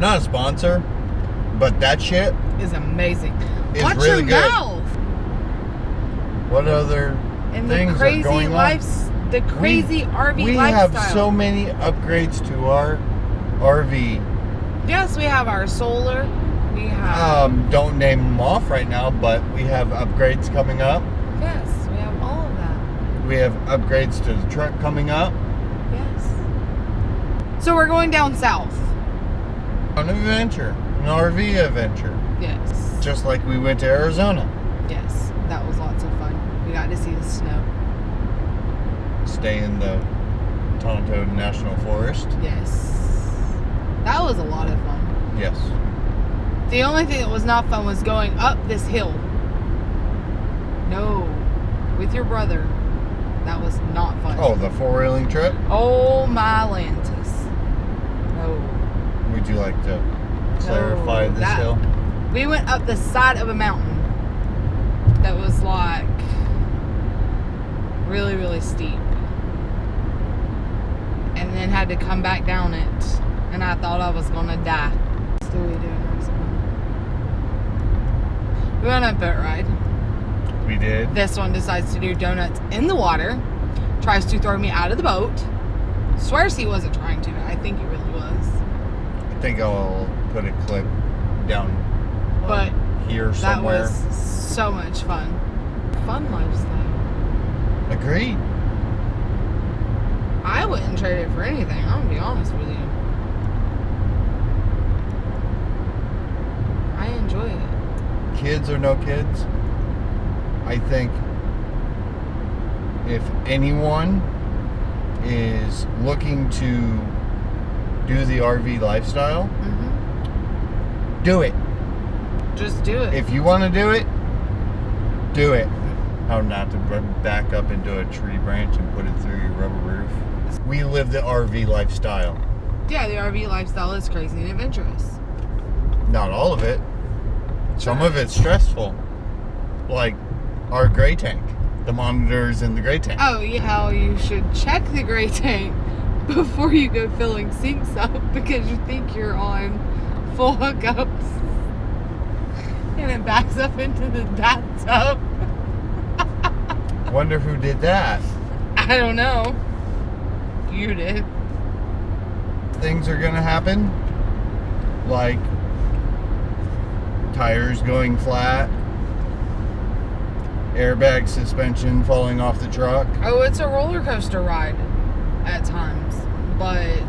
not a sponsor, but that shit is amazing. is Watch really your good. mouth. What other And things the crazy are going on? The crazy RV we lifestyle. have so many upgrades to our RV. Yes, we have our solar. We have. Don't name them off right now, but we have upgrades coming up. Yes, we have all of that. We have upgrades to the truck coming up. Yes. So we're going down south. An adventure, an RV adventure. Yes. Just like we went to Arizona. Yes, that was lots of fun. We got to see the snow. Stay in the Tonto National Forest. Yes. That was a lot of fun. Yes. The only thing that was not fun was going up this hill. No. With your brother. That was not fun. Oh, the four-wheeling trip? Oh, my Lantis. No. Would you like to clarify this hill? We went up the side of a mountain that was like really, really steep. And then had to come back down it. And I thought I was going to die. What are we doing, Arizona? We went on a boat ride. We did. This one decides to do donuts in the water. Tries to throw me out of the boat. Swears he wasn't trying to. I think he really was. I think I'll put a clip down But here somewhere. that was so much fun. Fun lifestyle. Agreed. I wouldn't trade it for anything. I'm gonna be honest with you. I enjoy it. Kids or no kids, I think if anyone is looking to do the RV lifestyle, do it. Just do it. If you want to do it, do it. How not to back up into a tree branch and put it through your rubber roof. We live the RV lifestyle. Yeah, the RV lifestyle is crazy and adventurous. Not all of it. Some of it's stressful. Like our gray tank. The monitors in the gray tank. Oh, yeah. How you should check the gray tank before you go filling sinks up because you think you're on full hookups. And it backs up into the bathtub. Wonder who did that. I don't know. You did. Things are gonna happen. Like tires going flat. Airbag suspension falling off the truck. Oh, it's a roller coaster ride at times. But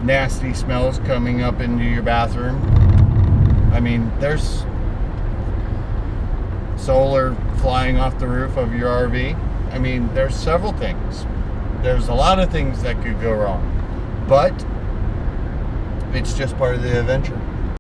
nasty smells coming up into your bathroom. I mean, there's solar flying off the roof of your RV. I mean, there's several things. There's a lot of things that could go wrong. But it's just part of the adventure.